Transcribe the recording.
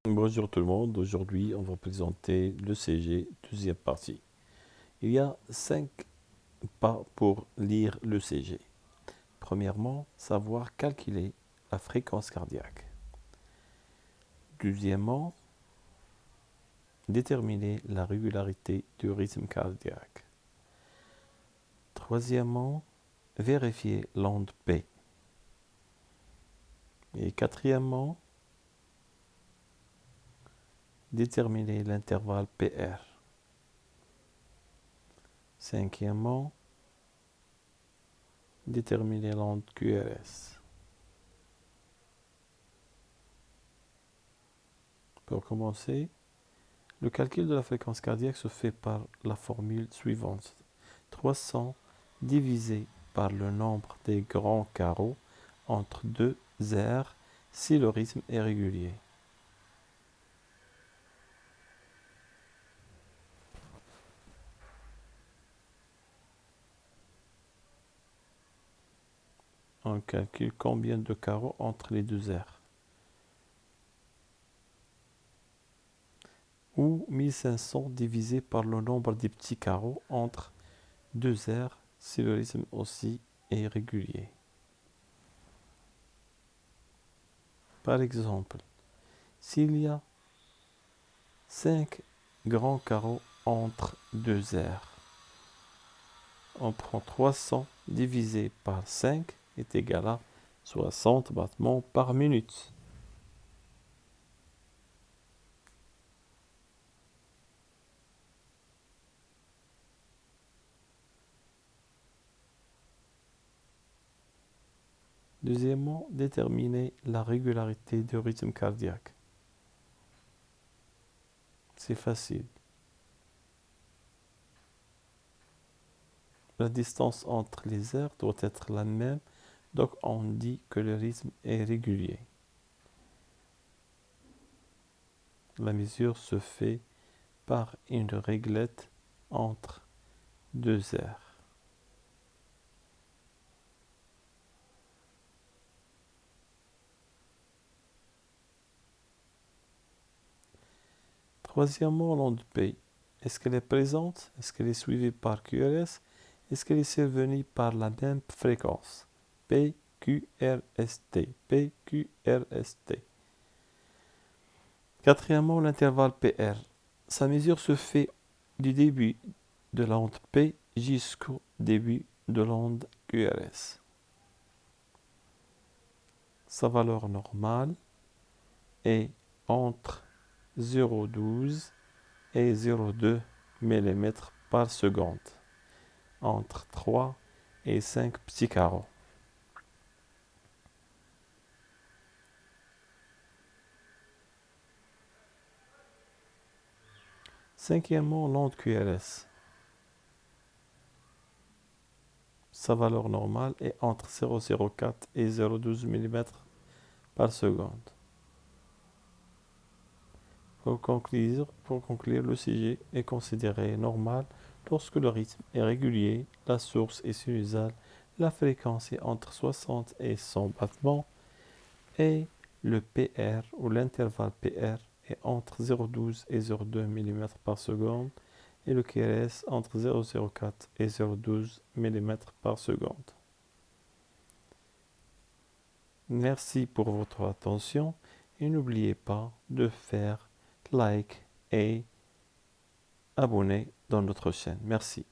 Bonjour tout le monde, aujourd'hui on va présenter le CG, deuxième partie. Il y a 5 pas pour lire le CG. Premièrement, savoir calculer la fréquence cardiaque. Deuxièmement, déterminer la régularité du rythme cardiaque. Troisièmement, vérifier l'onde P. Et quatrièmement, déterminer l'intervalle PR. Cinquièmement, déterminer l'onde QRS. Pour commencer, le calcul de la fréquence cardiaque se fait par la formule suivante. 300 divisé par le nombre des grands carreaux entre deux aires si le rythme est régulier. On calcule combien de carreaux entre les deux aires. Ou 1500 divisé par le nombre des petits carreaux entre deux aires si le rythme aussi est régulier. Par exemple, s'il y a 5 grands carreaux entre deux aires, on prend 300 divisé par 5 est égal à 60 battements par minute. Deuxièmement, déterminer la régularité du rythme cardiaque. C'est facile. La distance entre les aires doit être la même, donc on dit que le rythme est régulier. La mesure se fait par une réglette entre deux aires. Troisièmement, l'onde P. Est-ce qu'elle est présente? Est-ce qu'elle est suivie par QRS? Est-ce qu'elle est survenue par la même fréquence? PQRST. PQRST. Quatrièmement, l'intervalle PR. Sa mesure se fait du début de l'onde P jusqu'au début de l'onde QRS. Sa valeur normale est entre 0,12 et 0,2 mm par seconde, entre 3 et 5 petits carreaux. Cinquièmement, l'onde QRS. Sa valeur normale est entre 0,04 et 0,12 mm par seconde. Pour conclure, le CG est considéré normal lorsque le rythme est régulier, la source est sinusale, la fréquence est entre 60 et 100 battements et le PR ou l'intervalle PR est entre 0,12 et 0,2 mm par seconde et le QRS entre 0,04 et 0,12 mm par seconde. Merci pour votre attention et n'oubliez pas de faire like et abonner dans notre chaîne. Merci.